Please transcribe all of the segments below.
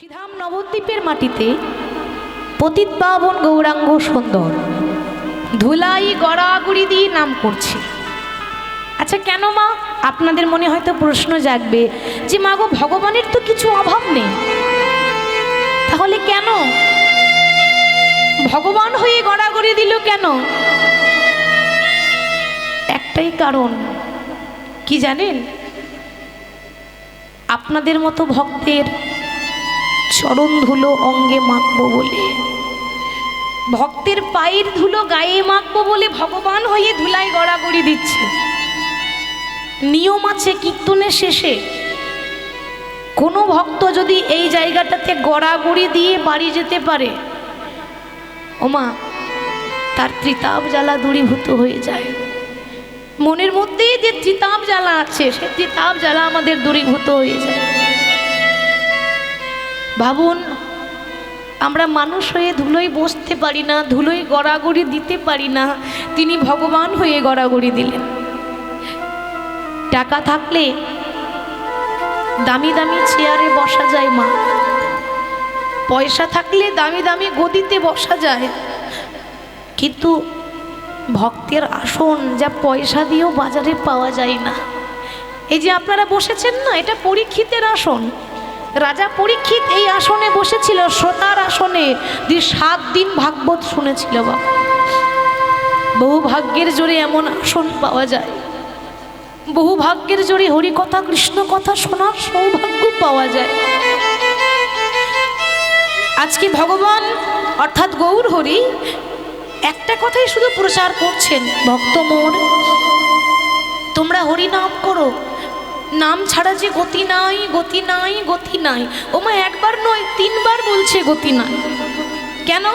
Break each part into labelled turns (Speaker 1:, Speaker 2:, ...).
Speaker 1: শ্রীধাম নবদ্বীপের মাটিতে পতিত পাবন গৌরাঙ্গ সুন্দর ধুলাই গড়াগড়ি দিয়ে নাম করছে। আচ্ছা কেন মা, আপনাদের মনে হয়তো প্রশ্ন জাগবে যে মা গো, ভগবানের তো কিছু অভাব নেই, তাহলে কেন ভগবান হয়ে গড়াগড়ি দিল কেন? একটাই কারণ, কি জানেন? আপনাদের মতো ভক্তের চরণ ধুলো অঙ্গে মাখবো বলে, ভক্তের পায়ের ধুলো গায়ে মাখবো বলে ভগবান হয়ে ধুলায় গড়াগড়ি দিচ্ছে। নিয়ম আছে, কীর্তনের শেষে কোনো ভক্ত যদি এই জায়গাটাতে গড়াগড়ি দিয়ে বাড়ি যেতে পারে, ওমা তার ত্রিতাপ জ্বালা দূরীভূত হয়ে যায়। মনের মধ্যে যে ত্রিতাপ জ্বালা আছে, সে ত্রিতাপ জ্বালা আমাদের দূরীভূত হয়ে যায়। ভাবুন, আমরা মানুষ হয়ে ধুলোয় বসতে পারি না, ধুলোয় গড়াগড়ি দিতে পারি না, তিনি ভগবান হয়ে গড়াগড়ি দিলেন। টাকা থাকলে দামি দামি চেয়ারে বসা যায় মা, পয়সা থাকলে দামি দামি গদিতে বসা যায়, কিন্তু ভক্তের আসন যা পয়সা দিয়েও বাজারে পাওয়া যায় না। এই যে আপনারা বসেছেন না, এটা পরীক্ষিতের আসন। রাজা পরীক্ষিত এই আসনে বসেছিল, শ্রোতার আসনে, 7 দিন ভাগবত শুনেছিল। বাবা, বহু ভাগ্যের জোরে এমন আসন পাওয়া যায়, বহু ভাগ্যের জোরে হরিকথা কৃষ্ণ কথা শোনার সৌভাগ্য পাওয়া যায়। আজকে ভগবান অর্থাৎ গৌর হরি একটা কথাই শুধু প্রচার করছেন, ভক্ত মোর তোমরা হরি নাম করো, নাম ছাড়া যে গতি নাই, গতি নাই, গতি নাই। ওমা একবার নয় 3 বার বলছে গতি নাই। কেন?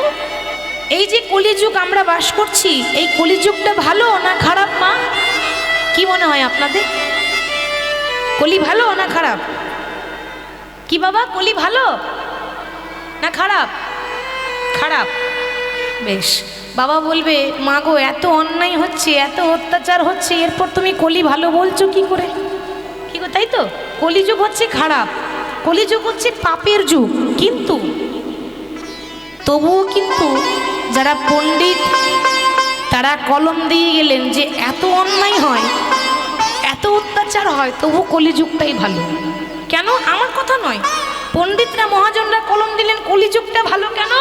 Speaker 1: এই যে কলিযুগ আমরা বাস করছি, এই কলিযুগটা ভালো না খারাপ মা? কি মনে হয় আপনাদের? কলি ভালো না খারাপ? কি বাবা, কলি ভালো না খারাপ? খারাপ। বেশ, বাবা বলবে মা গো, এত অন্যায় হচ্ছে, এত অত্যাচার হচ্ছে, এরপর তুমি কলি ভালো বলছো কি করে? কি গো, তাই তো? কলিযুগ হচ্ছে খারাপ, কলিযুগ হচ্ছে পাপের যুগ। কিন্তু তবুও কিন্তু যারা পণ্ডিত তারা কলম দিয়ে গেলেন যে এত অন্যায় হয়, এত অত্যাচার হয়, তবু কলিযুগটাই ভালো। কেন? আমার কথা নয়, পণ্ডিতরা মহাজনরা কলম দিলেন কলিযুগটা ভালো। কেন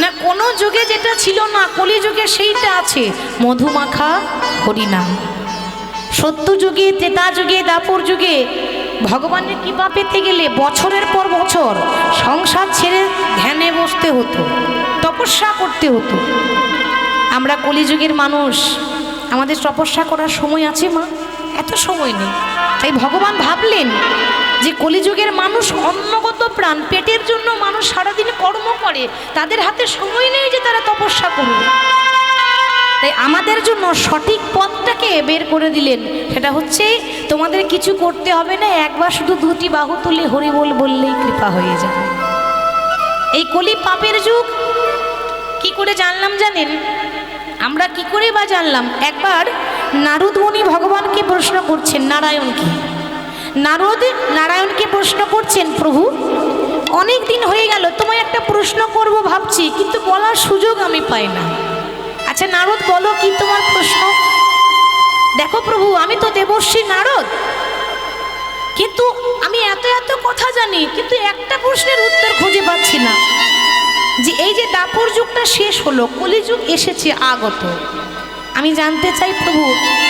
Speaker 1: না, কোনো যুগে যেটা ছিল না কলিযুগে সেইটা আছে, মধুমাখা হরিনাম। সত্য যুগে, ত্রেতা যুগে, দাপর যুগে ভগবানের কৃপা পেতে গেলে বছরের পর বছর সংসার ছেড়ে ধ্যানে বসতে হতো, তপস্যা করতে হতো। আমরা কলিযুগের মানুষ, আমাদের তপস্যা করার সময় আছে মা? এত সময় নেই। তাই ভগবান ভাবলেন যে কলিযুগের মানুষ অন্নগত প্রাণ, পেটের জন্য মানুষ সারাদিন কর্ম করে, তাদের হাতে সময় নেই যে তারা তপস্যা করবে। তাই আমাদের জন্য সঠিক পথটাকে বের করে দিলেন, সেটা হচ্ছে তোমাদের কিছু করতে হবে না, একবার শুধু 2টি বাহু তুলে হরি বল বললেই কৃপা হয়ে যাবে। এই কলি পাপের যুগ কি করে জানলাম জানেন? আমরা কি করে বা জানলাম? একবার নারদ মুনি ভগবানকে প্রশ্ন করছেন, নারায়ণকে। নারদ নারায়ণকে প্রশ্ন করছেন, প্রভু অনেক দিন হয়ে গেল, তোমায় একটা প্রশ্ন করব ভাবছি, কিন্তু বলার সুযোগ আমি পাই না। আচ্ছা নারদ, বলো কি তোমার প্রশ্ন? দেখো প্রভু, আমি তো দেবর্ষী নারদ, কিন্তু আমি এত এত কথা জানি, কিন্তু একটা প্রশ্নের উত্তর খুঁজে পাচ্ছি না। যে এই যে দাপর যুগটা শেষ হলো, কলিযুগ এসেছে আগত, আমি জানতে চাই প্রভু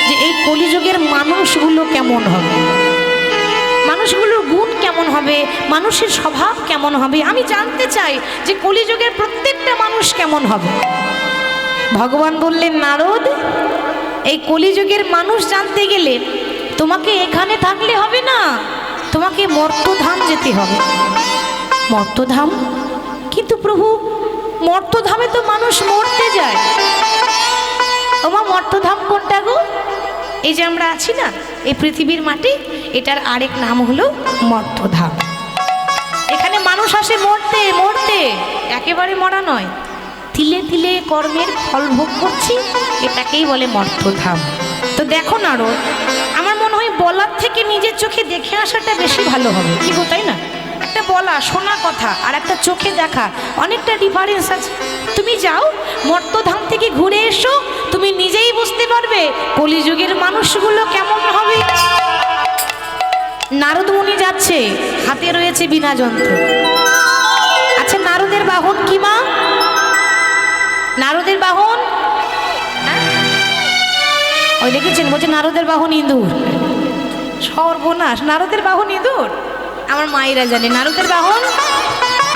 Speaker 1: যে এই কলিযুগের মানুষগুলো কেমন হবে, মানুষগুলোর গুণ কেমন হবে, মানুষের স্বভাব কেমন হবে, আমি জানতে চাই যে কলিযুগের প্রত্যেকটা মানুষ কেমন হবে। ভগবান বললেন, নারদ এই কলিযুগের মানুষ জানতে গেলে তোমাকে এখানে থাকলে হবে না, তোমাকে মর্তধাম যেতে হবে। মর্তধাম? কিন্তু প্রভু মর্তধামে তো মানুষ মরতে যায়। ওমা মর্তধাম কোনটা গো? এই যে আমরা আছি না, এই পৃথিবীর মাটি, এটার আরেক নাম হলো মর্তধাম। এখানে মানুষ আসে মরতে মরতে, একেবারে মরা নয়, তিলে তিলে কর্মের ফল ভোগ করছি, এটাকেই বলে মর্তধাম। তো দেখো নারদ, আমার মনে হয় বলার থেকে নিজের চোখে দেখে আসাটা বেশি ভালো হবে, কি গো, তাই না? একটা বলা শোনা কথা আর একটা চোখে দেখা অনেকটা ডিফারেন্স আছে। তুমি যাও মর্তধাম থেকে ঘুরে এসো, তুমি নিজেই বুঝতে পারবে কলিযুগের মানুষগুলো কেমন হবে। নারদ মুনি যাচ্ছে, হাতে রয়েছে বীণা যন্ত্র। আচ্ছা, নারদের বাহন কি মা? নারদের বাহন ওই দেখেছেন, বলছে নারদের বাহন ইঁদুর। সর্বনাশ, নারদের বাহন ইঁদুর? আমার মায়েরা জানে নারদের বাহন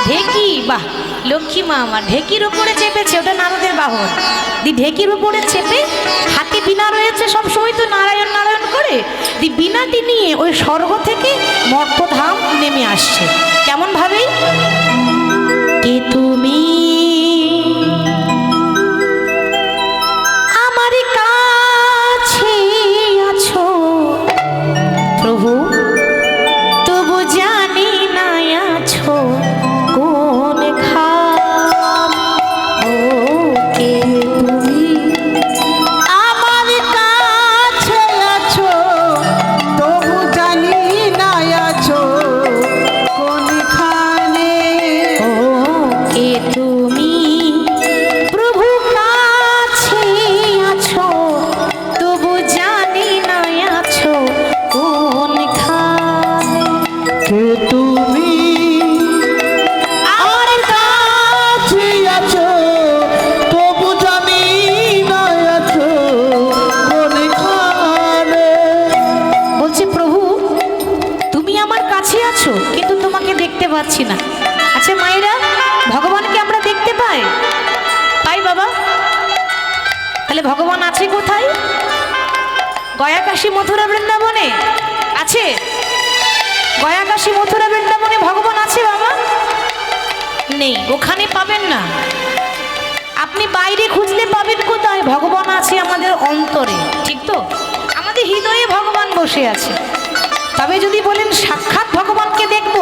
Speaker 1: ঢেকি। বাহ, লক্ষ্মী মা আমার ঢেকির উপরে চেপেছে, ওটা নারদের বাহন। দি ঢেকির উপরে চেপে হাতে বিনা রয়েছে, সবসময় তো নারায়ণ নারায়ণ করে দি বিনাটি নিয়ে ওই স্বর্গ থেকে মর্তধাম নেমে আসছে। কেমন ভাবে? কে তুমি আমার কাছে আছো প্রভু, তবু জানি না আছো কোন খান। ও কে তুমি আমার কাছে আছো,
Speaker 2: তবু জানি না আছো কোনখানে।
Speaker 1: ও কে তুমি প্রভু কাছে আছো, তবু জানি না আছো কোন খানে।
Speaker 2: কে তুমি
Speaker 1: আমার
Speaker 2: কাছে আছো, তবু জানি না আছো কোনখানে।
Speaker 1: বলছে প্রভু তুমি আমার কাছে আছো কিন্তু তোমাকে দেখতে পাচ্ছি না। আচ্ছা মায়েরা, ভগবানকে আমরা দেখতে পাই? পাই বাবা? তাহলে ভগবান আছে কোথায়? গয়া কাশী মথুরা বৃন্দাবনে আছে? গয়া কাশী মথুরা বৃন্দাবনে ভগবান আছে বাবা? নেই, ওখানে পাবেন না। আপনি বাইরে খুঁজলে পাবেন কোথায়? ভগবান আছে আমাদের অন্তরে, ঠিক তো? আমাদের হৃদয়ে ভগবান বসে আছে। তবে যদি বলেন সাক্ষাৎ ভগবানকে দেখব,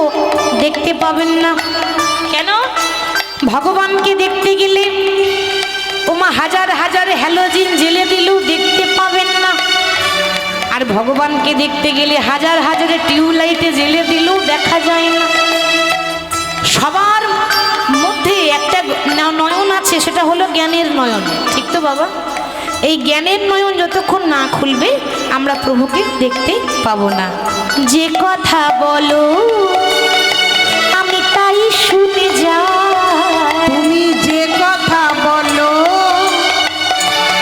Speaker 1: দেখতে পাবেন না। কেন? ভগবানকে দেখতে গেলে ওমা হাজার হাজার হ্যালোজিন জেলে দিলেও দেখতে পাবেন না। আর ভগবানকে দেখতে গেলে হাজার হাজারে টিউবলাইটে জেলে দিলেও দেখা যায় না। সবার মধ্যে একটা নয়ন আছে, সেটা হলো জ্ঞানের নয়ন, ঠিক তো বাবা? এই জ্ঞানের নয়ন যতক্ষণ না খুলবে আমরা প্রভুকে দেখতে পাবো না। যে কথা বলো আমি তাই শুনে যাই,
Speaker 2: তুমি যে কথা বলো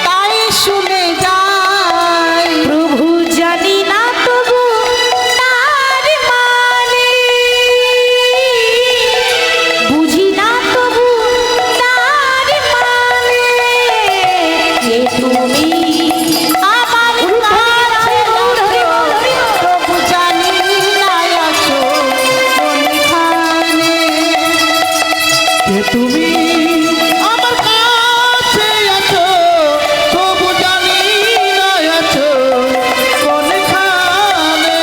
Speaker 2: তাই শুনে যাই।
Speaker 1: প্রভু জানি না তবু তার মানে, বুঝি না তবু তার মানে। যে তুমি আমার কাছে আছো,
Speaker 2: তবু জানি না আছো কোনখানে। কে তুমি আমার কাছে আছো, তবু জানি না আছো কোনখানে।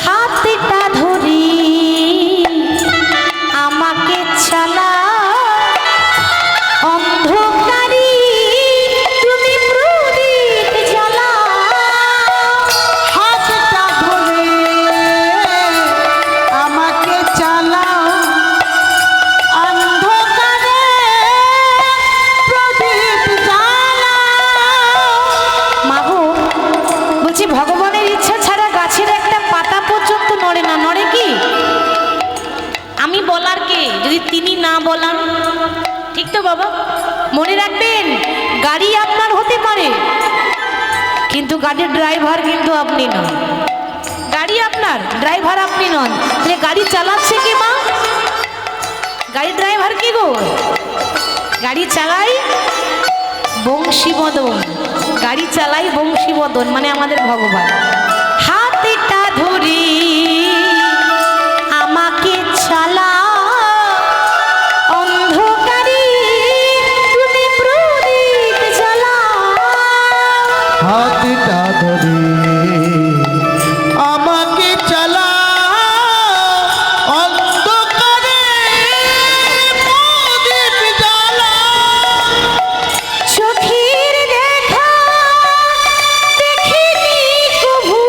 Speaker 1: হাতটা ধরি আমাকে চালা, অন্ধকারী তুমি প্রদীপ জ্বালা।
Speaker 2: হাতটা ধরে আমাকে চালাও, অন্ধকারে প্রদীপ জ্বালাও।
Speaker 1: মাগো, বলছি ভগবানের ইচ্ছা ছাড়া গাছের একটা পাতা পর্যন্ত নড়ে না। নড়ে কি? আমি বলার কে যদি তিনি না বলান? ঠিক তো বাবা? মনে রাখবেন, গাড়ি আপনার হতে পারে কিন্তু গাড়ির ড্রাইভার কিন্তু আপনি নন। গাড়ি আপনার, ড্রাইভার আপনি নন। তাহলে গাড়ি চালাচ্ছে কে মা? গাড়ির ড্রাইভার কি গো? গাড়ি চালাই বংশীবদন, গাড়ি চালাই বংশীবদন মানে আমাদের ভগবান। হাতটা ধরে আমাকে চালা, অন্ধকারী তুমি প্রদীপ জ্বালা।
Speaker 2: হাতটা ধরে আমাকে চালাও, অন্ধকারে প্রদীপ জ্বালাও।
Speaker 1: চোখের দেখা দেখিনি কভু,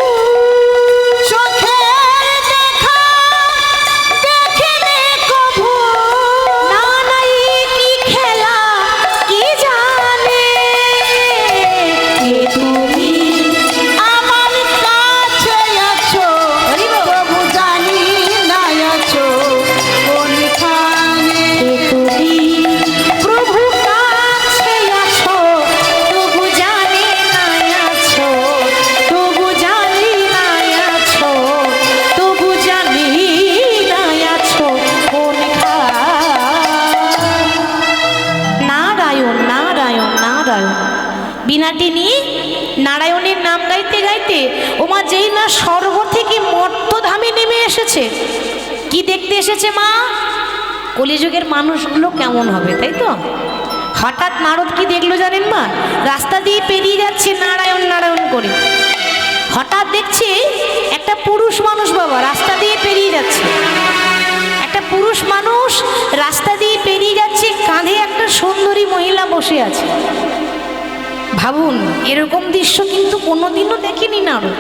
Speaker 1: বীণাটি নিয়ে নারায়ণের নাম গাইতে গাইতে ওমা যেই না স্বর্গ থেকে মর্তধামে নেমে এসেছে। কি দেখতে এসেছে মা? কলিযুগের মানুষগুলো কেমন হবে, তাই তো? হঠাৎ নারদ কি দেখলো জানেন মা? রাস্তা দিয়ে পেরিয়ে যাচ্ছে নারায়ণ নারায়ণ করে, হঠাৎ দেখছে একটা পুরুষ মানুষ বাবা রাস্তা দিয়ে পেরিয়ে যাচ্ছে। একটা পুরুষ মানুষ রাস্তা দিয়ে পেরিয়ে যাচ্ছে, কাঁধে একটা সুন্দরী মহিলা বসে আছে। ভাবুন, এরকম দৃশ্য কিন্তু কোনোদিনও দেখিনি নারদ।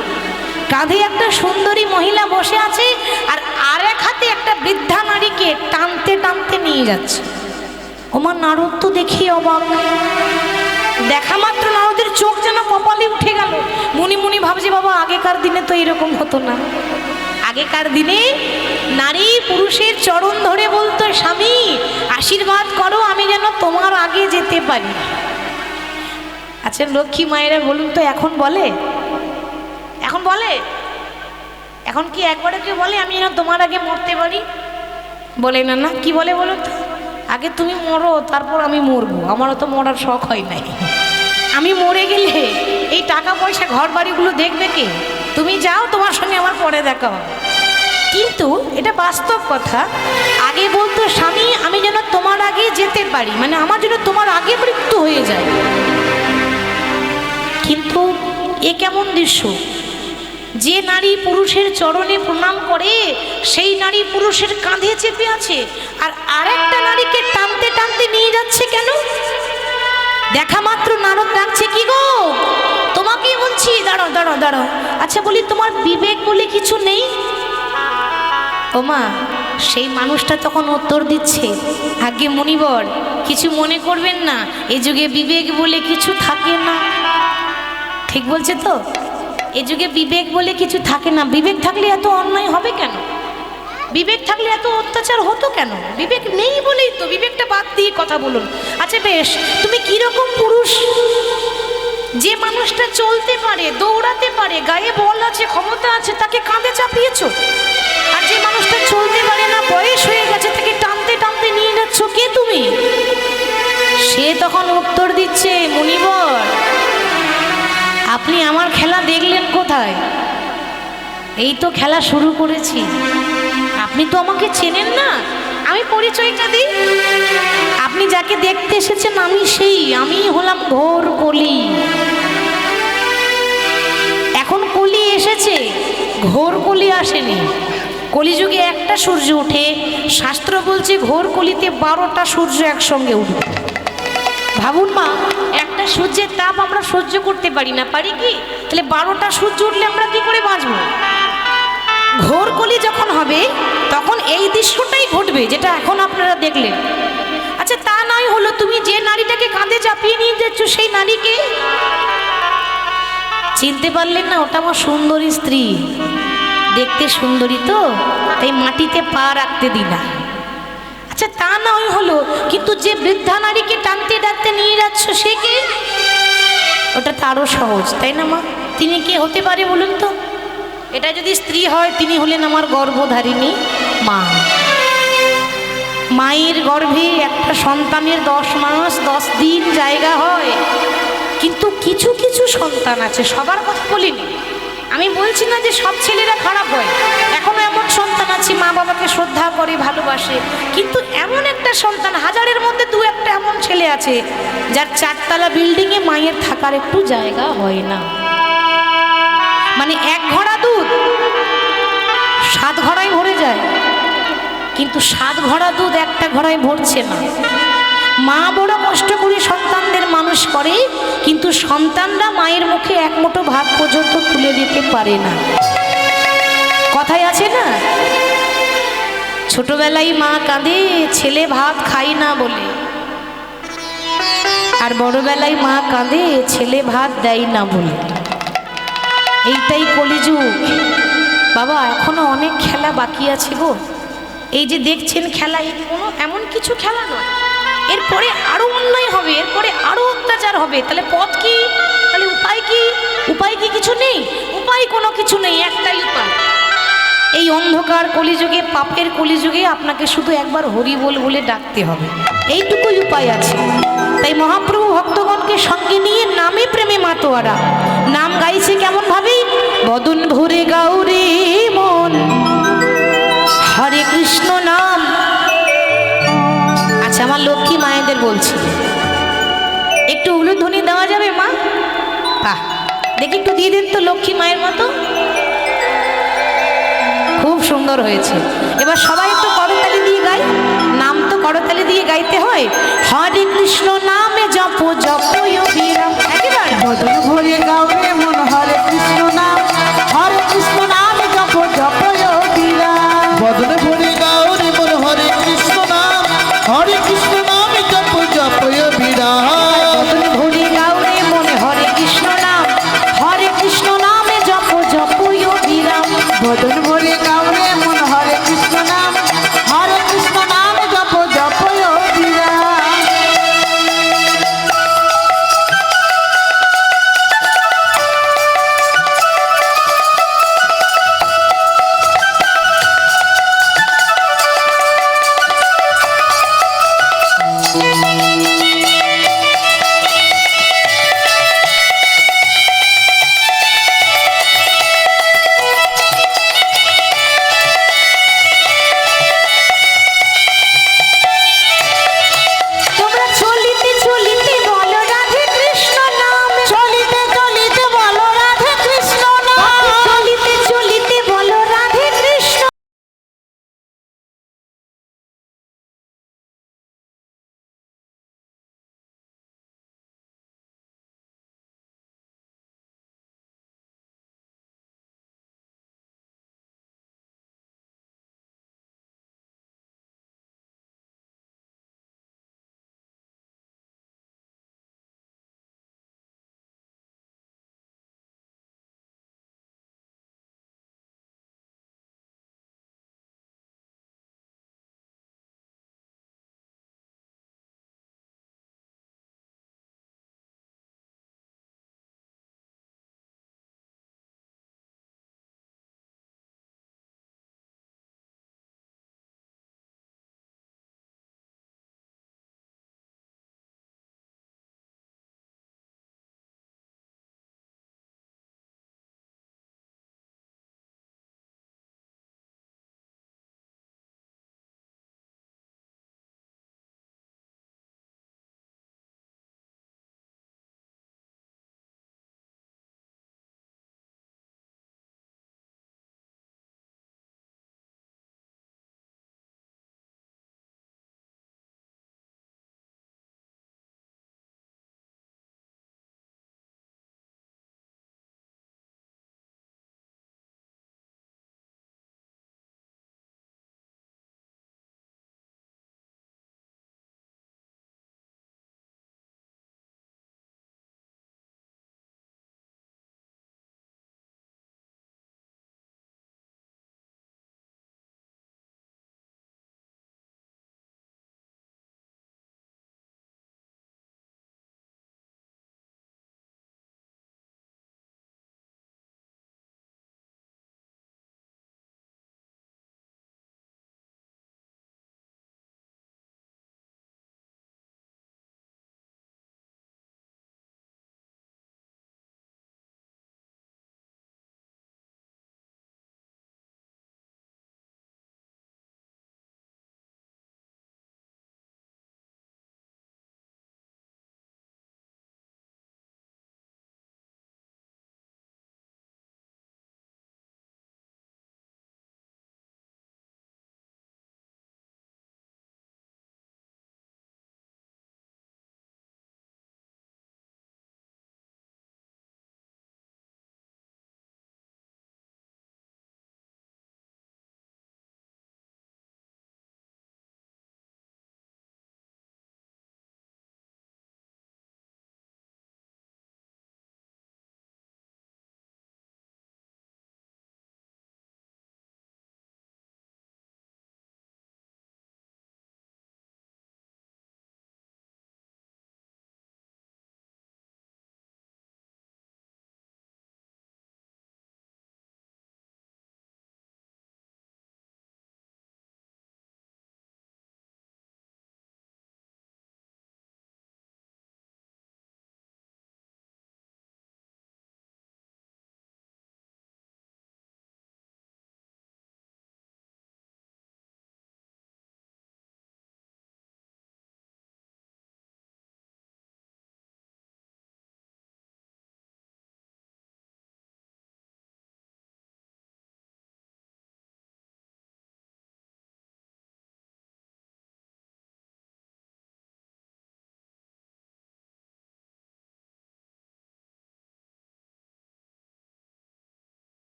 Speaker 1: কাঁধে একটা সুন্দরী মহিলা বসে আছে আর আরেক হাতে একটা বৃদ্ধা নারীকে টানতে টানতে নিয়ে যাচ্ছে। ওমা নারদ তো দেখি অবাক। দেখা মাত্র নারদের চোখ যেন কপালে উঠে গেল। মনে মনে ভাবছে বাবা আগেকার দিনে তো এরকম হতো না। আগেকার দিনে নারী পুরুষের চরণ ধরে বলতো, স্বামী আশীর্বাদ করো আমি যেন তোমার আগে যেতে পারি। আচ্ছা লক্ষ্মী মায়েরা বলুন তো, এখন বলে? এখন বলে? এখন কি একবারে কেউ বলে আমি যেন তোমার আগে মরতে পারি? বলে না, না কি বলে বলো তো? আগে তুমি মরো তারপর আমি মরবো। আমারও তো মরার শখ হয় নাই। আমি মরে গেলে এই টাকা পয়সা ঘর বাড়িগুলো দেখবে কে? তুমি যাও, তোমার সঙ্গে আমার পরে দেখা হবে। কিন্তু এটা বাস্তব কথা। আগে বলতো স্বামী আমি যেন তোমার আগে যেতে পারি, মানে আমার যেন তোমার আগে মৃত্যু হয়ে যায়। কিন্তু এ কেমন দৃশ্য? যে নারী পুরুষের চরণে প্রণাম করে সেই নারী পুরুষের কাঁধে চেপে আছে, আর আরেকটা নারীকে টানতে টানতে নিয়ে যাচ্ছে কেন? দেখা মাত্র নারদ ডাকছে, কি গো তোমাকেই বলছি, দাঁড়াও দাঁড়াও দাঁড়াও। আচ্ছা বলি তোমার বিবেক বলে কিছু নেই? ওমা সেই মানুষটা তখন উত্তর দিচ্ছে, আগে মুনিবর কিছু মনে করবেন না, এ যুগে বিবেক বলে কিছু থাকে না। ঠিক বলছে তো? এ যুগে বিবেক বলে কিছু থাকে না। বিবেক থাকলে এত অন্যায় হবে কেন? বিবেক থাকলে এত অত্যাচার হতো কেন? বিবেক নেই বলেই তো। বিবেকটা বাদ দিয়ে কথা বলুন। আচ্ছা বেশ, তুমি কিরকম পুরুষ? যে মানুষটা চলতে পারে, দৌড়াতে পারে, গায়ে বল আছে, ক্ষমতা আছে, তাকে কাঁধে চাপিয়েছো। আর যে মানুষটা চলতে পারে না, বয়স হয়ে গেছে, তাকে টানতে টানতে নিয়ে যাচ্ছ, কে তুমি? সে তখন উত্তর দিচ্ছে, মুনিবর আপনি আমার খেলা দেখলেন কোথায়? এই তো খেলা শুরু করেছি, আপনি তো আমাকে চেনেন না। আমি পরিচয়টা দিই। আপনি যাকে দেখতে এসেছেন আমি সেই, আমি হলাম ঘোর কলি। এখন কলি এসেছে, ঘোর কলি আসেনি। কলিযুগে একটা সূর্য ওঠে, শাস্ত্র বলছে ঘোর কলিতে 12টা সূর্য একসঙ্গে উঠবে। ভাবুন মা, একটা সূর্যের তাপ আমরা সহ্য করতে পারি না, পারি কি? তাহলে 12টা সূর্য উঠলে আমরা কি করে বাঁচবো? ঘোর কলি যখন হবে তখন এই দৃশ্যটাই ঘটবে যেটা এখন আপনারা দেখলেন। আচ্ছা তা নয় হলো, তুমি যে নারীটাকে কাঁধে চাপিয়ে নিয়ে যাচ্ছ সেই নারীকে চিনতে পারলেন না? ওটা আমার সুন্দরী স্ত্রী, দেখতে সুন্দরী তো, তাই মাটিতে পা রাখতে দিলা। আচ্ছা তা নয় হলো, কিন্তু যে বৃদ্ধা নারীকে টানতে ডাকতে নিয়ে যাচ্ছ সে কে? ওটা তো আরো সহজ, তাই না মা? তিনি কে হতে পারে বলুন তো? এটা যদি স্ত্রী হয় তিনি হলেন আমার গর্ভধারিণী মা। মায়ের গর্ভে একটা সন্তানের 10 মাস 10 দিন জায়গা হয়, কিন্তু কিছু কিছু সন্তান আছে, সবার কথা বলিনি আমি, বলছি না যে সব ছেলেরা খারাপ হয়। এখনো এমন সন্তান আছে মা বাবাকে শ্রদ্ধা করে ভালোবাসে, কিন্তু এমন একটা সন্তান, হাজারের মধ্যে 2-1টা এমন ছেলে আছে যার 4তলা বিল্ডিংয়ে মায়ের থাকার একটু জায়গা হয় না। মানে 1 ঘড়া দুধ 7 ঘড়ায় ভরে যায়, কিন্তু 7 ঘড়া দুধ একটা ঘড়ায় ভরছে না। মা বড় কষ্ট করে সন্তানদের মানুষ করে, কিন্তু সন্তানরা মায়ের মুখে 1 মুঠো ভাত পর্যন্ত তুলে দিতে পারে না। কথায় আছে না, ছোটবেলায় মা কাঁদে ছেলে ভাত খাই না বলে, আর বড়বেলায় মা কাঁদে ছেলে ভাত দেয় না বলে। এইটাই কলিযুগ বাবা। এখনো অনেক খেলা বাকি আছে গো। এই যে দেখছেন খেলা, এই কোনো এমন কিছু খেলা নয়। এরপরে আরো অন্যায় হবে, এরপরে আরো অত্যাচার হবে। তাহলে পথ কি? তাহলে উপায় কি? উপায় কি কিছু নেই? উপায় কোনো কিছু নেই, একটাই উপায়। এই অন্ধকার কলিযুগে, পাপের কলিযুগে আপনাকে শুধু একবার হরি বল বলে ডাকতে হবে, এইটুকুই উপায় আছে। তাই মহাপ্রভু ভক্তগণকে সঙ্গে নিয়ে নামে প্রেমে মাতোয়ারা। নাম গাইছে কেমন ভাবে? বদন ভরে গাউরে মন হরে কৃষ্ণ নাম। আচ্ছা, আমার লক্ষ্মী মায়েদের বলছি, একটু উলুধ্বনি দেওয়া যাবে মা? বাহ, দেখি একটু দিয়ে দিন তো লক্ষ্মী মায়ের মতো। খুব সুন্দর হয়েছে। এবার সবাই একটু করতালি দিয়ে গাই। নাম তো করতালি দিয়ে গাইতে হয়। হরে কৃষ্ণ নামে জপ জপ অবিরাম। একেবারে
Speaker 2: বদন ভরে গাওরে মন হরে কৃষ্ণ নাম, হরে কৃষ্ণ নাম জপ জপ অবিরাম। বদন ভরে গাওরে মন হরে কৃষ্ণ নাম, হরে কৃষ্ণ নাম জপ জপ অবিরাম।
Speaker 1: বদন ভরে গাউরে মনে হরে কৃষ্ণ নাম, হরে কৃষ্ণ নামে জপ জপ অবিরাম।
Speaker 2: বদন ভরে গাওরে মন হরে কৃষ্ণ নাম, হরে কৃষ্ণ নাম জপ জপ অবিরাম।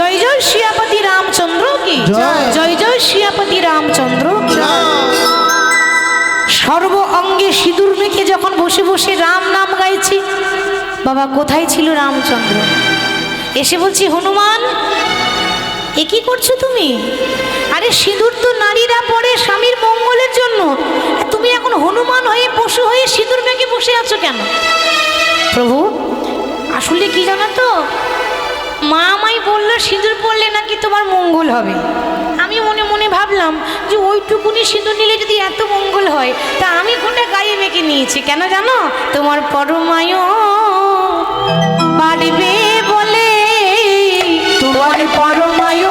Speaker 1: জয় জয় শ্রীপতি রামচন্দ্র কি
Speaker 2: জয়।
Speaker 1: জয় জয় শ্রীপতি রামচন্দ্র কি সর্ব অঙ্গে সিঁদুর মেখে যখন বসে বসে রাম নাম গাইছি, বাবা কোথায় ছিল রামচন্দ্র? এসে বলছি, হনুমান এ কি করছো তুমি? আরে সিঁদুর তো নারীরা পরে স্বামীর মঙ্গলের জন্য, তুমি এখন হনুমান হয়ে পশু হয়ে সিঁদুর মেখে বসে আছো কেন? প্রভু আসলে কি জানো তো, মা আমায় বললো সিঁদুর পরলে নাকি তোমার মঙ্গল হবে। আমি মনে মনে ভাবলাম যে ওইটুকুনি সিঁদুর নিলে যদি এত মঙ্গল হয়, তা আমি কোনটা গায়ে মেখে নিয়েছি কেন জানো? তোমার পরমায় বাড়বে বলে,
Speaker 2: তোমার পরমায়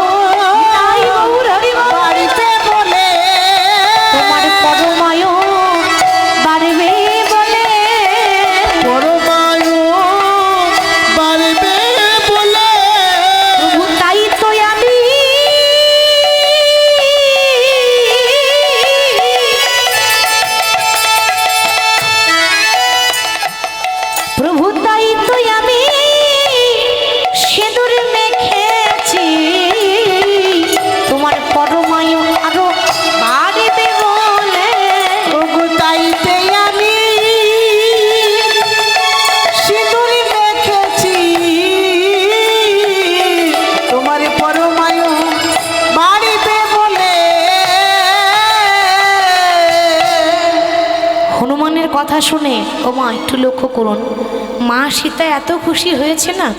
Speaker 1: তাই গৌর হরি বল।
Speaker 2: বাড়িতে বলে,
Speaker 1: তোমার পরমায় বাড়বে বলে,
Speaker 2: পরমায় বাড়বে বলে,
Speaker 1: প্রভু তাই তো আমি প্রভু তাই তো আমি সিঁদুর মেখেছি, তোমার পরমায় আরো বাড়বে বলে।
Speaker 2: ওগো তাইতে আমি সিঁদুর মেখেছি, তোমার পরমায় বাড়িতে বলে।
Speaker 1: হনুমানের কথা শুনে ও মা একটু লক্ষ্য করুন, মা সীতা এত খুশি হয়েছে না,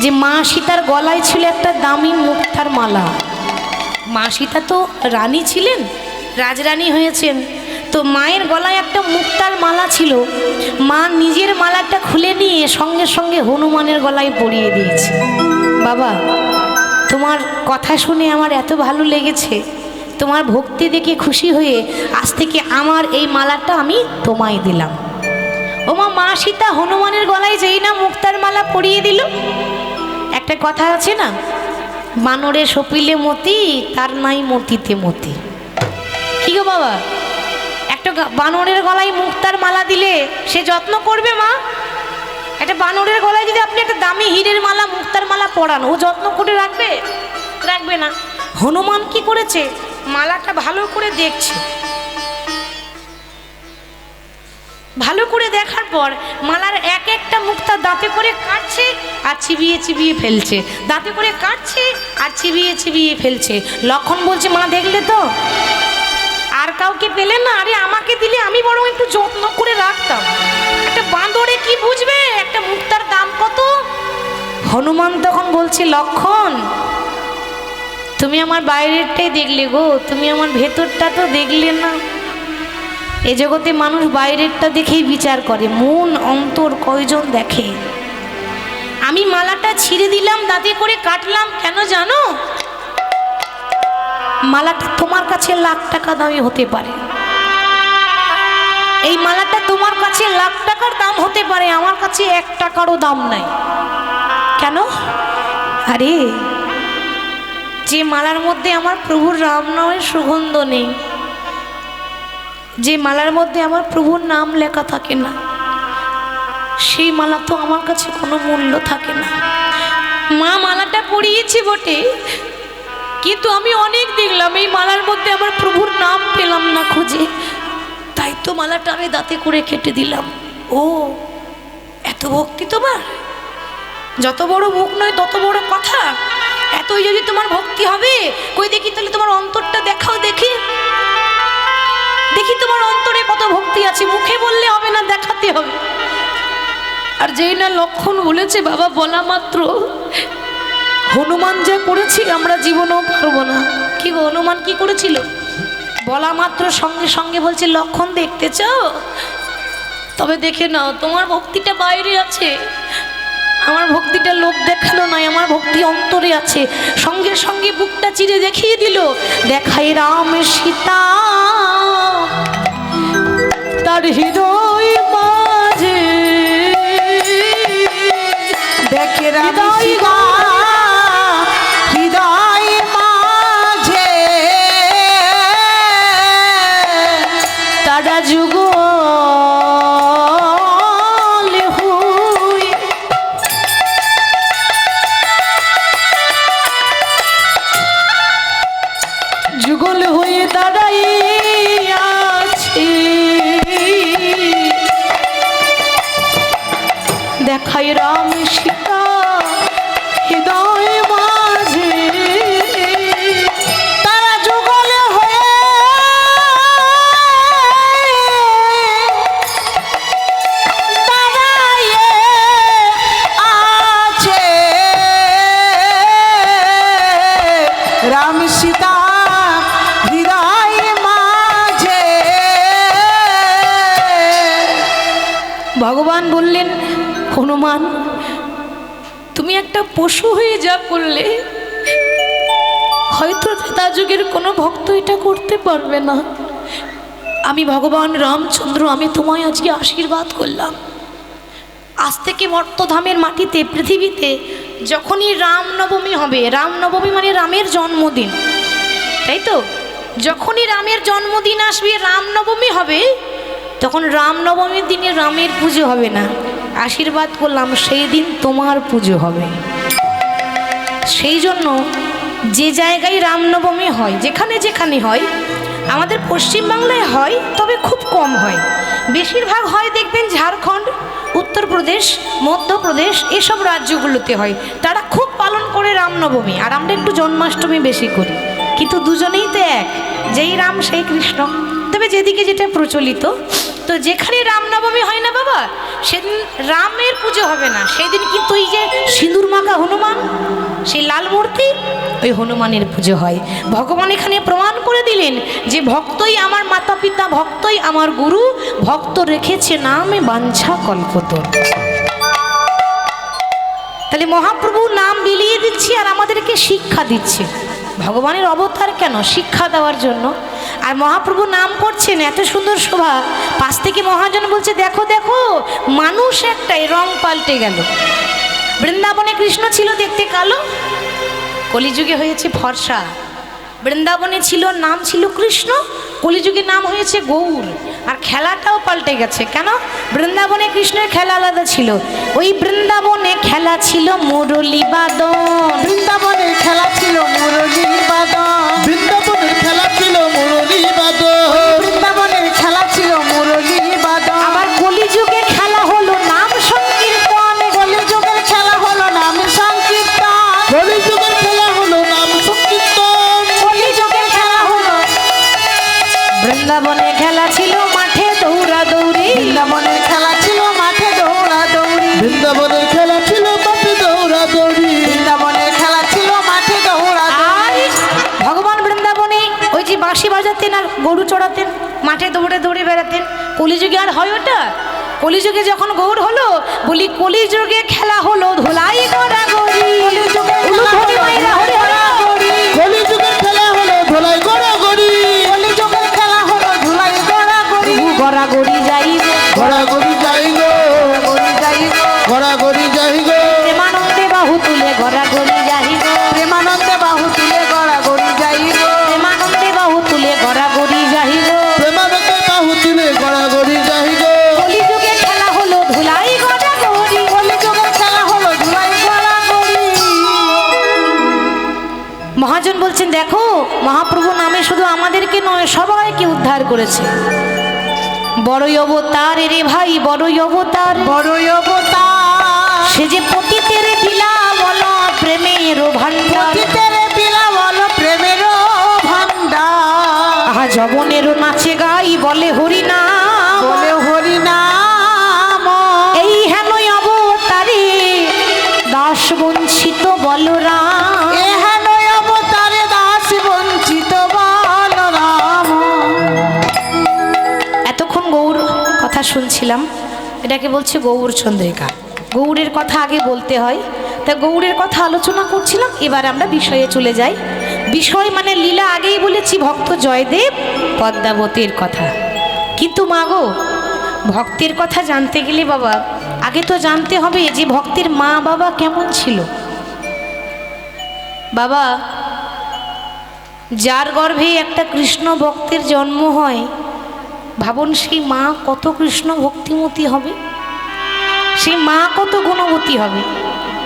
Speaker 1: যে মা সীতার গলায় ছিল একটা দামি মুক্তার মালা। মা সীতা তো রানী ছিলেন, রাজরানী হয়েছেন, তো মায়ের গলায় একটা মুক্তার মালা ছিল। মা নিজের মালাটা খুলে নিয়ে সঙ্গে সঙ্গে হনুমানের গলায় পরিয়ে দিয়েছে। বাবা তোমার কথা শুনে আমার এত ভালো লেগেছে, তোমার ভক্তি দেখে খুশি হয়ে আজ থেকে আমার এই মালাটা আমি তোমায় দিলাম। ওমা মা সীতা হনুমানের গলায় যেই না মুক্তার মালা পরিয়ে দিল, একটা কথা আছে না, বানরে সপিলে মতি তার নাই মতিতে মতি। কি গো বাবা, একটা বানরের গলায় মুক্তার মালা দিলে সে যত্ন করবে মা? একটা বানরের গলায় যদি আপনি একটা দামি হীরের মালা মুক্তার মালা পরান, ও যত্ন করে রাখবে? রাখবে না। হনুমান কি করেছে, মালাটা ভালো করে দেখছে, ভালো করে দেখার পর মালার এক একটা মুক্তা দাঁতে করে কাটছে আর চিবিয়ে চিবিয়ে ফেলছে, দাঁতে করে কাটছে আর চিবিয়ে চিবিয়ে ফেলছে। লক্ষণ বলছে, মা দেখলে তো, আর কাউকে পেলে না, আরে আমাকে দিলে আমি বরং একটু যত্ন করে রাখতাম। একটা বাঁদরে কি বুঝবে একটা মুক্তার দাম কত? হনুমান তখন বলছে, লক্ষণ তুমি আমার বাইরেরটাই দেখলে গো, তুমি আমার ভেতরটা তো দেখলে না। এ জগতে মানুষ বাইরেরটা দেখেই বিচার করে, মন অন্তর কয়জন দেখে? আমি মালাটা ছিঁড়ে দিলাম, দাঁতে করে কাটলাম, কেন জানো? মালাটা তোমার কাছে লাখ টাকা দামি হতে পারে, এই মালাটা তোমার কাছে লাখ টাকার দাম হতে পারে, আমার কাছে 1 টাকারও দাম নাই। কেন? আরে যে মালার মধ্যে আমার প্রভুর রাম নামের সুগন্ধ নেই, যে মালার মধ্যে আমার প্রভুর নাম লেখা থাকে না, সেই মালা তো আমার কাছে কোনো মূল্য থাকে না। মা মালাটা পরিয়েছি বটে, কিন্তু আমি অনেক দেখলাম এই মালার মধ্যে আমার প্রভুর নাম পেলাম না খুঁজে, তাই তো মালাটা আমি দাঁতে করে কেটে দিলাম। ও এত ভক্তি তোমার, যত বড় মুখ নয় তত বড় কথা, এতই যদি তোমার ভক্তি হবে, কই দেখি তাহলে তোমার অন্তরটা দেখাও, দেখি দেখি তোমার অন্তরে কত ভক্তি আছে। মুখে বললে হবে না, দেখাতে হবে। আর যেই না লক্ষণ বলেছে, বাবা বলা মাত্র হনুমান যা করেছি আমরা জীবনেও পারবো না। কি গো, হনুমান কি করেছিল? বলা মাত্র সঙ্গে সঙ্গে বলছে, লক্ষণ দেখতে চাও? তবে দেখে নাও, তোমার ভক্তিটা বাইরে আছে, আমার ভক্তিটা লোক দেখানো নয়, আমার ভক্তি অন্তরে আছে। সঙ্গে সঙ্গে বুকটা চিরে দেখিয়ে দিল, দেখাই রাম সীতা তার হৃদয় মাঝে,
Speaker 2: দেখে রাম
Speaker 1: হৃদয়
Speaker 2: সীতা হৃদয় মাঝে,
Speaker 1: তারা যুগ
Speaker 2: রাম সীতা হৃদয় মাঝে।
Speaker 1: ভগবান বললেন, হনুমান তুমি একটা পশু হয়ে যা করলে, হয়তো ত্রেতা যুগের কোনো ভক্ত এটা করতে পারবে না। আমি ভগবান রামচন্দ্র, আমি তোমায় আজকে আশীর্বাদ করলাম। আজ থেকে মর্তধামের মাটিতে, পৃথিবীতে যখনই রামনবমী হবে, রামনবমী মানে রামের জন্মদিন, তাই তো? যখনই রামের জন্মদিন আসবে, রামনবমী হবে, তখন রামনবমীর দিনে রামের পুজো হবে না। আশীর্বাদ করলাম সেই দিন তোমার পুজো হবে। সেই জন্য যে জায়গায় রামনবমী হয়, যেখানে যেখানে হয়, আমাদের পশ্চিমবাংলায় হয়, তবে খুব কম হয়। বেশিরভাগ হয় দেখবেন ঝাড়খণ্ড, উত্তরপ্রদেশ, মধ্যপ্রদেশ, এসব রাজ্যগুলোতে হয়। তারা খুব পালন করে রামনবমী। আর আমরা একটু জন্মাষ্টমী বেশি করি, কিন্তু দুজনেই তো এক, যেই রাম সেই কৃষ্ণ। তবে যেদিকে যেটা প্রচলিত, তো যেখানে রামনবমী হয় না বাবা, সেদিন রামের পুজো হবে না। সেদিন কিন্তু ওই যে সিঁদুর মাখা হনুমান, সেই লাল মূর্তি, ওই হনুমানের পুজো হয়। ভগবান এখানে প্রমাণ করে দিলেন যে ভক্তই আমার মাতা পিতা, ভক্তই আমার গুরু, ভক্ত রেখেছে নামে বাঞ্ছা কল্পতরু। তাহলে মহাপ্রভু নাম বিলিয়ে দিচ্ছে আর আমাদেরকে শিক্ষা দিচ্ছে। ভগবানের অবতার কেন? শিক্ষা দেওয়ার জন্য। আর মহাপ্রভু নাম করছেন, এত সুন্দর শোভা। পাশ থেকে মহাজন বলছে, দেখো দেখো, মানুষ একটাই, রং পাল্টে গেল। বৃন্দাবনে কৃষ্ণ ছিল দেখতে কালো, কলিযুগে হয়েছে ফর্সা। বৃন্দাবনে ছিল, নাম ছিল কৃষ্ণ, কলিযুগে নাম হয়েছে গৌর। আর খেলাটাও পাল্টে গেছে। কেন? বৃন্দাবনে কৃষ্ণের খেলা আলাদা ছিল। ওই বৃন্দাবনে খেলা ছিল মুরলী বাদন,
Speaker 2: বৃন্দাবনের খেলা ছিল মুরলী বাদন, বৃন্দাবনের খেলা ছিল মুরলী বাদন, বৃন্দাবনের খেলা ছিল মুরলী বাদন।
Speaker 1: আবার কলিযুগে খেলা হলো নাম সংকীর্তন,
Speaker 2: কলিযুগের খেলা হলো নাম সংকীর্তন, কলিযুগের খেলা হলো নাম সংকীর্তন,
Speaker 1: কলিযুগের খেলা হলো। বৃন্দাবনে খেলা ছিল মাঠে দৌড়া দৌড়ি,
Speaker 2: বৃন্দাবনের খেলা ছিল মাঠে দৌড়া দৌড়ি, বৃন্দাবনের খেলা ছিল মাঠে দৌড়া দৌড়ি, বৃন্দাবনের খেলা ছিল মাঠে দৌড়া দৌড়ি।
Speaker 1: ভগবান বৃন্দাবনে ওই যে বাঁশি বাজাতেন আর গরু চড়াতেন, মাঠে দৌড়ে দৌড়ে বেড়াতেন। কলিযুগে আর হয় ওটা? কলিযুগে যখন গৌর হলো, বলি কলিযুগে খেলা হলো ধুলাই গড়াগড়ি,
Speaker 2: কলিযুগের খেলা হলো ধুলাই গড়াগড়ি, কলিযুগের খেলা হলো ধুলাই গড়াগড়ি,
Speaker 1: গড়াগড়ি যাইব,
Speaker 2: গড়াগড়ি যাই গো, গড়ি যাই গো, গড়াগড়ি যাই গো,
Speaker 1: প্রেমানন্দে বাহু তুলে গড়াগড়ি যাইব,
Speaker 2: প্রেমানন্দে বাহু তুলে গড়াগড়ি যাই গো,
Speaker 1: প্রেমানন্দে বাহু তুলে গড়াগড়ি যাইব,
Speaker 2: প্রেমানন্দে বাহু তুলে গড়াগড়ি যাই গো।
Speaker 1: কলিযুগে খেলা হলো ধুলাই গড়াগড়ি,
Speaker 2: কলিযুগের খেলা হলো ধুলাই গড়াগড়ি।
Speaker 1: মহাজন বলছেন, দেখো মহাপ্রভু নামে শুধু আমাদেরকে নয়, সবাইকে উদ্ধার করেছে। বড়ই অবতার রে ভাই, বড়ই অবতার,
Speaker 2: বড়ই অবতার,
Speaker 1: সে যে পতিতের বিলা বলো প্রেমের ভান্ডার,
Speaker 2: পতিতের বিলা বলো প্রেমের ভান্ডার,
Speaker 1: আহা যবনের নাচে গাই বলে হরি নাম,
Speaker 2: বলে হরি নাম।
Speaker 1: এই হেনই অবতারে দাস বঞ্চিত বলরাম,
Speaker 2: এ হেনই অবতারে দাস বঞ্চিত বলরাম।
Speaker 1: এতক্ষণ গৌর কথা শুনছিলাম, এটাকে বলছে গৌর চন্দ্রিকা। গৌরের কথা আগে বলতে হয়, তা গৌরের কথা আলোচনা করছিলাম। এবার আমরা বিষয়ে চলে যাই। বিষয় মানে লীলা আগেই বলেছি, ভক্ত জয়দেব পদ্মাবতীর কথা। কিন্তু মাগো, ভক্তের কথা জানতে গেলে বাবা, আগে তো জানতে হবে যে ভক্তের মা বাবা কেমন ছিল। বাবা, যার গর্ভে একটা কৃষ্ণ ভক্তের জন্ম হয়, ভাবুন সেই মা কত কৃষ্ণ ভক্তিমতী হবে, সেই মা কত গুণবতী হবে।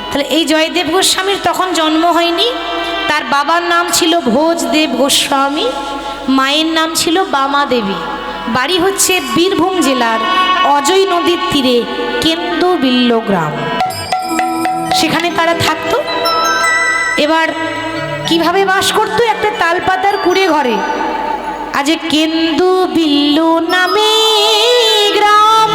Speaker 1: তাহলে এই জয়দেব গোস্বামীর তখন জন্ম হয়নি। তার বাবার নাম ছিল ভোজদেব গোস্বামী, মায়ের নাম ছিল বামা দেবী। বাড়ি হচ্ছে বীরভূম জেলার অজয় নদীর তীরে কেন্দ্রবিল্ল গ্রাম, সেখানে তারা থাকতো। এবার কিভাবে বাস করতো? একটা তালপাতার কুড়ে ঘরে। আজ কেন্দ্রবিল্ল নামে গ্রাম,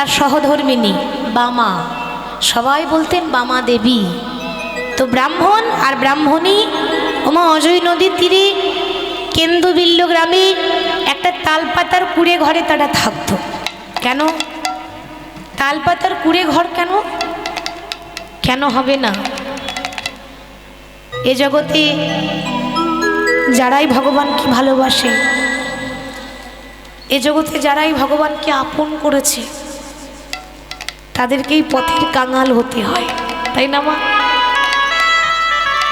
Speaker 1: তার সহধর্মিণী বামা, সবাই বলতেন বামা দেবী। তো ব্রাহ্মণ আর ব্রাহ্মণী ওমা অজয় নদীর তীরে কেন্দুবিল্ল গ্রামে একটা তালপাতার কুড়ে ঘরে তারা থাকতো। কেন তালপাতার কুড়ে ঘর? কেন কেন হবে না? এ জগতে যারাই ভগবানকে ভালোবাসে, এ জগতে যারাই ভগবানকে আপন করেছে, তাদেরকেই পথের কাঙাল হতে হয়, তাই না মা?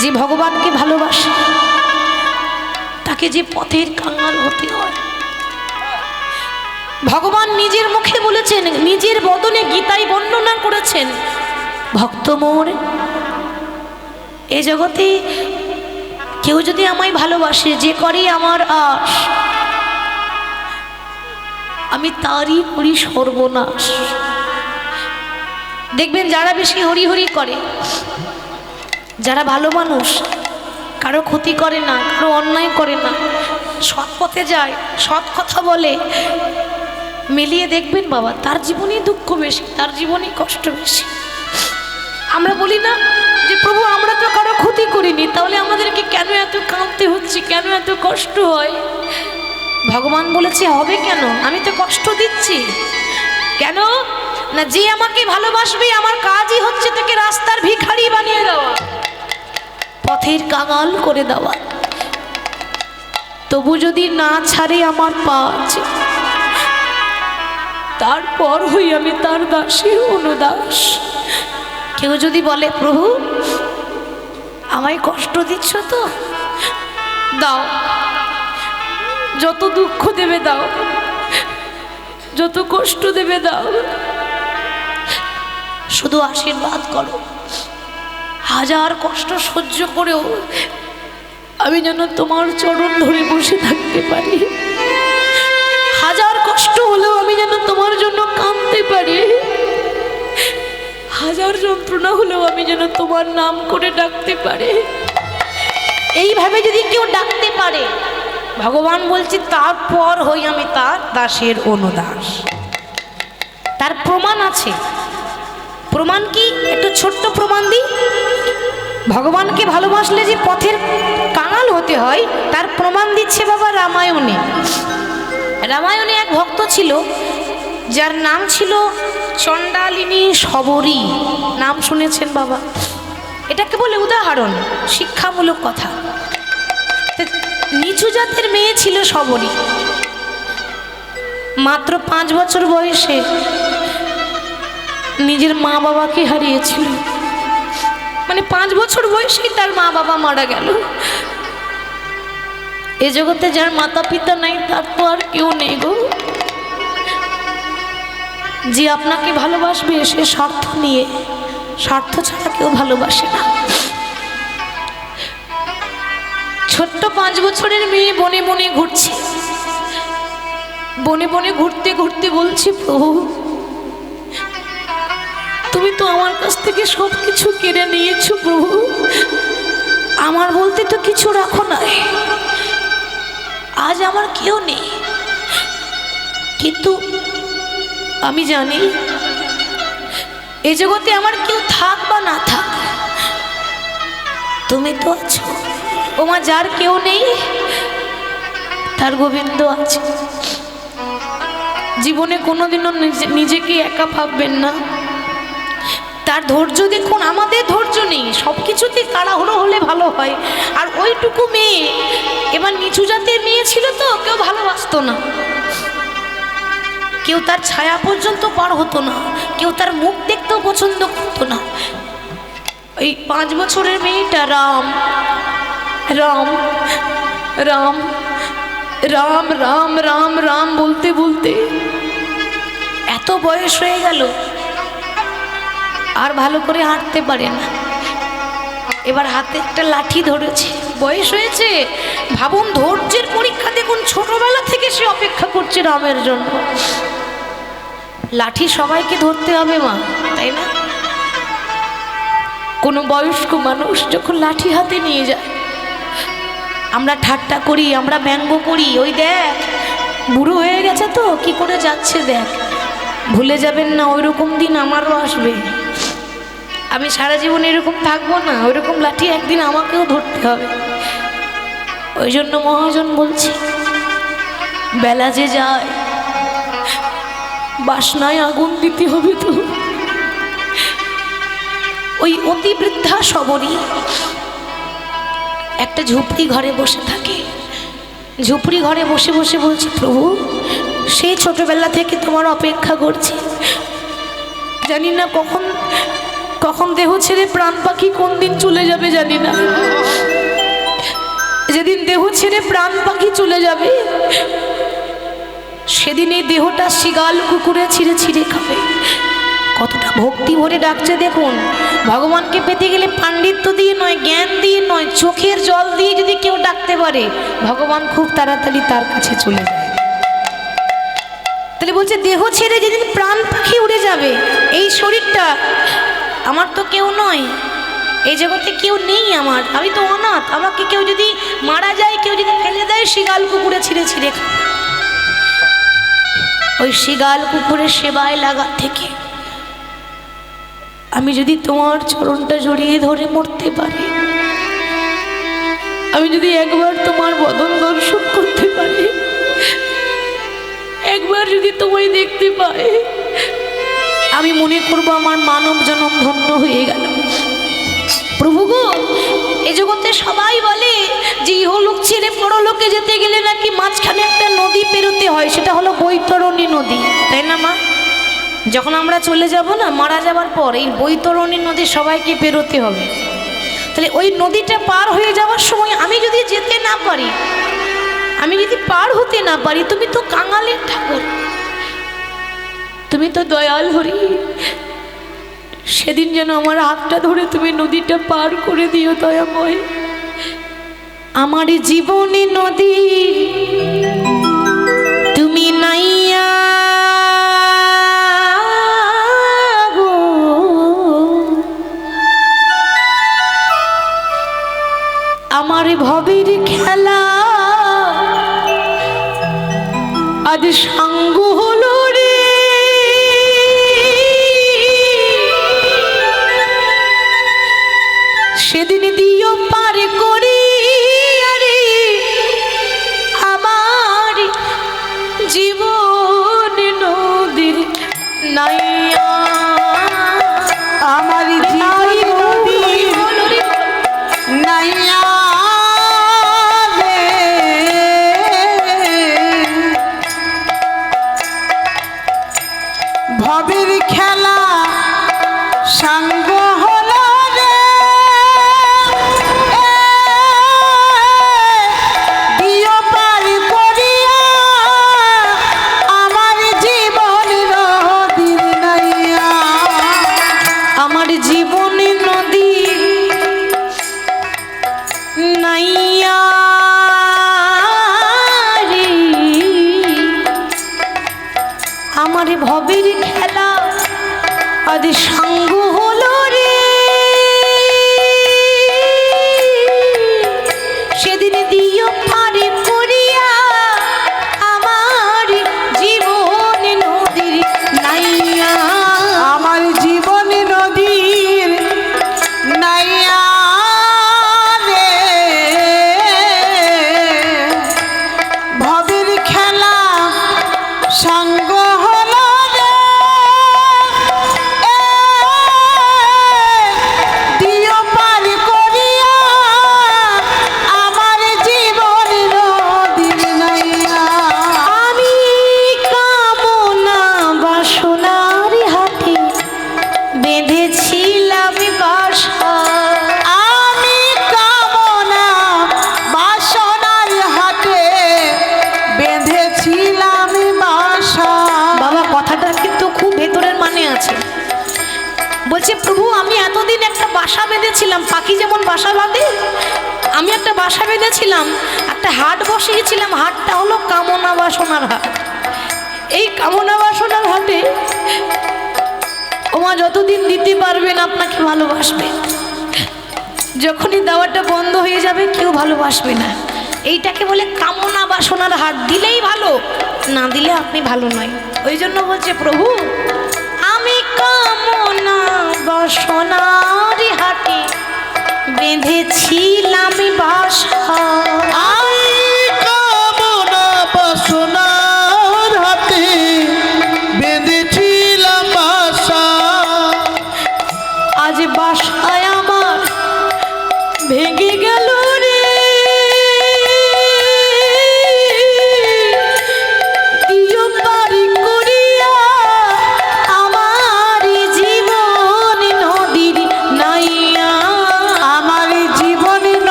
Speaker 1: যে ভগবানকে ভালোবাসে তাকে যে পথের কাঙাল হতে হয়। ভগবান নিজের মুখে বলেছেন, নিজের বদনে গীতায় বর্ণনা করেছেন, ভক্ত মোর এ জগতে কেউ যদি আমায় ভালোবাসে, যে করে আমার আশ, আমি তারই করি সর্বনাশ। দেখবেন যারা বেশি হরি হরি করে, যারা ভালো মানুষ, কারো ক্ষতি করে না, কারো অন্যায় করে না, সৎ পথে যায়, সৎ কথা বলে, মিলিয়ে দেখবেন বাবা তার জীবনেই দুঃখ বেশি, তার জীবনেই কষ্ট বেশি। আমরা বলি না যে প্রভু আমরা তো কারো ক্ষতি করিনি, তাহলে আমাদেরকে কেন এত কাঁদতে হচ্ছে, কেন এত কষ্ট হয়? ভগবান বলেছে হবে কেন? আমি তো কষ্ট দিচ্ছি কেন? না, যে আমাকে ভালোবাসবে আমার কাজই হচ্ছে তাকে রাস্তার ভিখারি বানিয়ে দেওয়া, পথের কাঙাল করে দেওয়া। তবু যদি না ছাড়ে আমার পাঁচ, তারপর হই আমি তার দাসী অনুদাস। কেউ যদি বলে প্রভু আমায় কষ্ট দিচ্ছ তো দাও, যত দুঃখ দেবে দাও, যত কষ্ট দেবে দাও, শুধু আশীর্বাদ করো। হাজার কষ্ট সহ্য করেও আমি যেন তোমার চরণ ধরে বসে থাকতে পারি, হাজার কষ্ট হলেও আমি যেন তোমার জন্য কাঁদতে পারি, হাজার যন্ত্রণা হলেও আমি যেন তোমার নাম করে ডাকতে পারি। এইভাবে যদি কেউ ডাকতে পারে, ভগবান বলছে তারপর হই আমি তার দাসের অনুদাস। তার প্রমাণ আছে। প্রমাণ কি? একটু ছোট্ট প্রমাণ দিই। ভগবানকে ভালোবাসলে যে পথের কাঙাল হতে হয় তার প্রমাণ দিচ্ছে বাবা রামায়ণে। রামায়ণে এক ভক্ত ছিল যার নাম ছিল চণ্ডালিনী শবরী। নাম শুনেছেন বাবা? এটাকে বলে উদাহরণ, শিক্ষামূলক কথা। নিচু জাতের মেয়ে ছিল শবরী। মাত্র 5 বছর বয়সে নিজের মা বাবাকে হারিয়েছিল। মানে 5 বছর বয়সেই তার মা বাবা মারা গেল। এ জগতে যার মাতা পিতা নাই তার তো আর কেউ নেই গো। যে আপনাকে ভালোবাসবে সে স্বার্থ নিয়ে, স্বার্থ ছাড়া কেউ ভালোবাসে না। ছোট্ট 5 বছরের মেয়ে বনে বনে ঘুরছে। বনে বনে ঘুরতে ঘুরতে বলছে প্রভু তুমি তো আমার কাছ থেকে সব কিছু কেড়ে নিয়েছো প্রভু, আমার বলতে তো কিছু রাখো নাই। আজ আমার কেউ নেই, কিন্তু আমি জানি এই জগতে আমার কেউ থাক বা না থাক তুমি তো আছো। ওমা যার কেউ নেই তার গোবিন্দ আছে। জীবনে কোনোদিনও নিজেকে একা ভাববেন না। তার ধৈর্য দেখুন, আমাদের ধৈর্য নেই, সব কিছুতেই তাড়াহুড়ো হলে ভালো হয়। আর ওইটুকু মেয়ে, এবার নিচু জাতের মেয়ে ছিল তো কেউ ভালোবাসতো না, কেউ তার ছায়া পর্যন্ত পার হতো না, কেউ তার মুখ দেখতেও পছন্দ করতো না। এই 5 বছরের মেয়েটা রাম রাম রাম রাম রাম রাম রাম বলতে বলতে এত বয়স হয়ে গেল আর ভালো করে হাঁটতে পারে না। এবার হাতে একটা লাঠি ধরেছে, বয়স হয়েছে। ভাবুন ধৈর্যের পরীক্ষা দেখুন, ছোটবেলা থেকে সে অপেক্ষা করছে রামের জন্য। লাঠি সবাইকে ধরতে হবে মা, তাই না? কোনো বয়স্ক মানুষ যখন লাঠি হাতে নিয়ে যায় আমরা ঠাট্টা করি, আমরা ব্যঙ্গ করি, ওই দেখ বুড়ো হয়ে গেছে তো কি করে যাচ্ছে দেখ। ভুলে যাবেন না, ওই রকম দিন আমারও আসবে। আমি সারা জীবন এরকম থাকবো না, ওই রকম লাঠি একদিন আমাকেও ধরতে হবে। ওই জন্য মহাজন বলছি, বেলা যে যায় বাসনায় আগুন দিতে হবে। তো ওই অতি বৃদ্ধা শবরী একটা ঝুপড়ি ঘরে বসে থাকে। ঝুপড়ি ঘরে বসে বসে বলছি, প্রভু সেই ছোটবেলা থেকে তোমার অপেক্ষা করছি, জানি না কখন কখন দেহ ছেড়ে প্রাণ পাখি কোন দিন চলে যাবে জানি না। যেদিন দেহ ছেড়ে প্রাণ পাখি চলে যাবে সেদিন এই দেহটা শিগাল কুকুরে ছিঁড়ে ছিঁড়ে খাবে। কতটা ভক্তি ভরে ডাকছে দেখুন। ভগবানকে পেতে গেলে পাণ্ডিত্য দিয়ে নয়, জ্ঞান দিয়ে নয়, চোখের জল দিয়ে যদি কেউ ডাকতে পারে ভগবান খুব তাড়াতাড়ি তার কাছে চলে যায়। তাহলে বলছে দেহ ছেড়ে যেদিন প্রাণ পাখি উড়ে যাবে, এই শরীরটা আমার তো কেউ নয়, এই জগতে কেউ নেই আমার, আমি তো অনাথ। আমাকে কেউ যদি মারা যায়, কেউ যদি ফেলে দেয়, শিগাল কুকুরে ছিঁড়ে ছিঁড়ে খাবে। ওই শিগাল কুকুরের সেবায় লাগার থেকে আমি যদি তোমার চরণটা জড়িয়ে ধরে মরতে পারি, আমি যদি একবার তোমার বদন দর্শন করতে পারি, একবার যদি তোমায় দেখতে পাই, আমি মনে করবো আমার মানব জন্ম ধন্য হয়ে গেল। প্রভু গো, এ জগতে সবাই বলে যে ইহলোক ছেড়ে পরলোকে যেতে গেলে নাকি মাঝখানে একটা নদী পেরোতে হয়, সেটা হলো বৈতরণী নদী, তাই না মা? যখন আমরা চলে যাব না, মারা যাবার পর এই বৈতরণী নদী সবাইকে পেরোতে হবে। তাহলে ওই নদীটা পার হয়ে যাওয়ার সময় আমি যদি যেতে না পারি, আমি যদি পার হতে না পারি, তুমি তো কাঙালের ঠাকুর, তুমি তো দয়াল হরি, সেদিন যেন আমার হাতটা ধরে তুমি নদীটা পার করে দিও দয়াময়। আমার জীবনে নদী তুমি নাইয়া গো, আমার ভবের খেলা আজ সাঙ্গ হলো রে। সেদিন দিও পার করি আরে আমার জীবন নদীর নাইয়া,
Speaker 2: আমার জীবন নদীর নাইয়া রে। ভবের খেলা সাঙ্গ হলো রে, দিও পার করিয়া আমার জীবন নদীর নাইয়া।
Speaker 1: আমার জীবন নদীর নাইয়া রে, আমার ভবের খেলা আজ সাঙ্গ হলো রে। সেদিন দিও পার করিয়া আমার জীবন নদীর নাইয়া,
Speaker 2: আমার জীবন নদীর নাইয়া রে। ভবের খেলা সাঙ্গ হলো রে, দিও পার করিয়া আমার জীবন নদীর নাইয়া।
Speaker 1: আমি কামনা বাসনার হাতে বেঁধেছিলাম বাসা,
Speaker 2: আমি কামনা বাসনার হাতে বেঁধেছিলাম বাসা।
Speaker 1: বাবা কথাটা কিন্তু খুব ভেতরের মানে আছে। বলছে প্রভু আমি এতদিন একটা বাসা বেঁধেছিলাম, পাখি যেমন বাসা বাঁধে, আমি একটা বাসা বেঁধেছিলাম, একটা হাট বসিয়েছিলাম, হাটটা হলো কামনা বাসনার হাট। এই কামনা বাসনার হাটে ওমা যতদিন দিতে পারবেন আপনাকে ভালোবাসবে, যখনই দেওয়াটা বন্ধ হয়ে যাবে কেউ ভালোবাসবে না। এইটাকে বলে কামনা বাসনার হাট। দিলেই ভালো, না দিলে আপনি ভালো নয়। ওই জন্য বলছে প্রভু আমি কামনা বাসনার হাটে বেঁধেছিলাম বাসা।